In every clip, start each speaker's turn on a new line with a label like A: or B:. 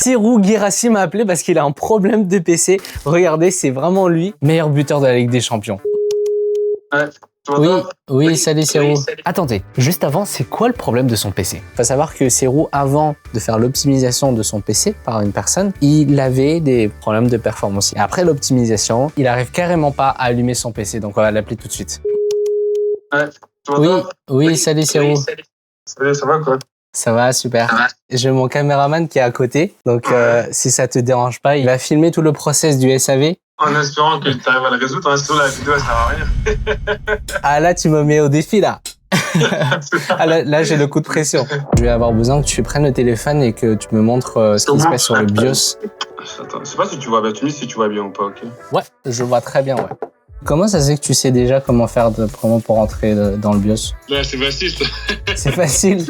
A: Serhou Guirassy m'a appelé parce qu'il a un problème de PC. Regardez, c'est vraiment lui, meilleur buteur de la Ligue des Champions.
B: Ouais.
A: Oui, salut Serhou. Attendez, juste avant, c'est quoi le problème de son PC? Faut savoir que Serhou, avant de faire l'optimisation de son PC par une personne, il avait des problèmes de performance. Et après l'optimisation, il arrive carrément pas à allumer son PC, donc on va l'appeler tout de suite.
B: Ouais.
A: Oui, salut Serhou.
B: Salut, ça va quoi?
A: Ça va, super. J'ai mon caméraman qui est à côté, donc si ça te dérange pas, il va filmer tout le process du SAV.
B: En espérant que tu arrives à le résoudre, sinon la vidéo elle sert à rien.
A: Ah là, tu me mets au défi là. Ah, là j'ai le coup de pression. Je vais avoir besoin que tu prennes le téléphone et que tu me montres ce qui se passe sur le BIOS.
B: Attends, je sais pas si tu vois bien, tu me dis si tu vois bien ou pas, ok?
A: Ouais, je vois très bien, ouais. Comment ça se fait que tu sais déjà comment faire pour rentrer dans le BIOS?
B: Là, c'est facile.
A: C'est facile.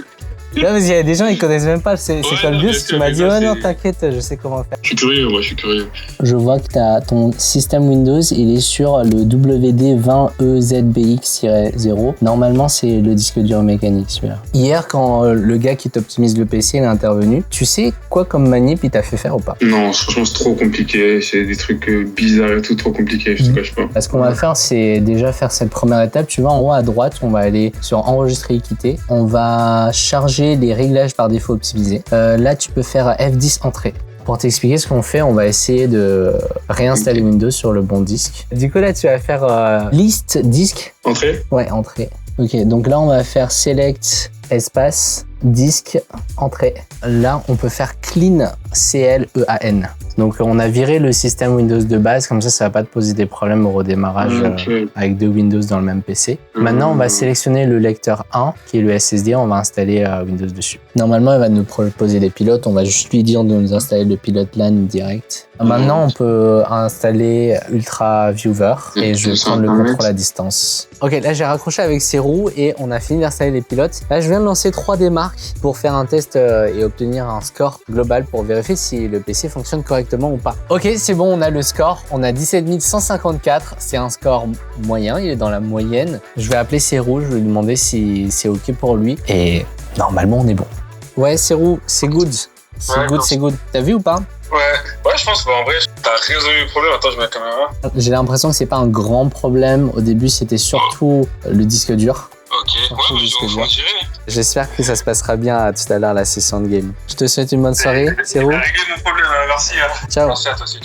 A: Là, parce qu'il y a des gens, ils connaissent même pas c'est quoi le BIOS. Tu m'as dit, ouais, non, t'inquiète, je sais comment faire.
B: Je suis curieux, moi, je suis curieux.
A: Je vois que ton système Windows, il est sur le WD20EZBX-0. Normalement, c'est le disque dur mécanique, celui-là. Hier, quand le gars qui t'optimise le PC, il est intervenu, tu sais quoi comme manip il t'a fait faire ou pas?
B: Non, franchement, c'est trop compliqué. C'est des trucs bizarres et tout, trop compliqué, je te cache pas.
A: Ce qu'on va faire, c'est déjà faire cette première étape. Tu vois, en haut à droite, on va aller sur enregistrer et quitter. On va charger les réglages par défaut optimisés. Là, tu peux faire F10 entrée. Pour t'expliquer ce qu'on fait, on va essayer de réinstaller Windows sur le bon disque. Du coup, là, tu vas faire liste disque.
B: Entrée?
A: Ouais, entrée. Ok, donc là, on va faire select espace disque entrée. Là, on peut faire clean CLEAN. Donc, on a viré le système Windows de base, comme ça va pas te poser des problèmes au redémarrage avec deux Windows dans le même PC. Maintenant, on va sélectionner le lecteur 1, qui est le SSD, on va installer Windows dessus. Normalement, il va nous proposer des pilotes, on va juste lui dire de nous installer le pilote LAN direct. Maintenant, on peut installer Ultra Viewer et je vais prendre le contrôle à distance. Ok, là, j'ai raccroché avec Serhou et on a fini d'installer les pilotes. Là, je viens de lancer 3D Mark pour faire un test et obtenir un score global pour vérifier si le PC fonctionne correctement ou pas. Ok, c'est bon, on a le score. On a 17 154. C'est un score moyen, il est dans la moyenne. Je vais appeler Serhou, je vais lui demander si c'est ok pour lui. Et normalement, on est bon. Ouais, Serhou, c'est good. C'est good. T'as vu ou pas?
B: Ouais, je pense qu'en vrai, t'as résolu le problème. Attends, je mets la caméra.
A: J'ai l'impression que c'est pas un grand problème. Au début, c'était surtout le disque dur.
B: Ok, ouais, mais faut gérer.
A: J'espère que ça se passera bien tout à l'heure, la session de game. Je te souhaite une bonne soirée, Serhou.
B: T'as réglé mon problème, merci.
A: Ciao.
B: Merci à toi aussi.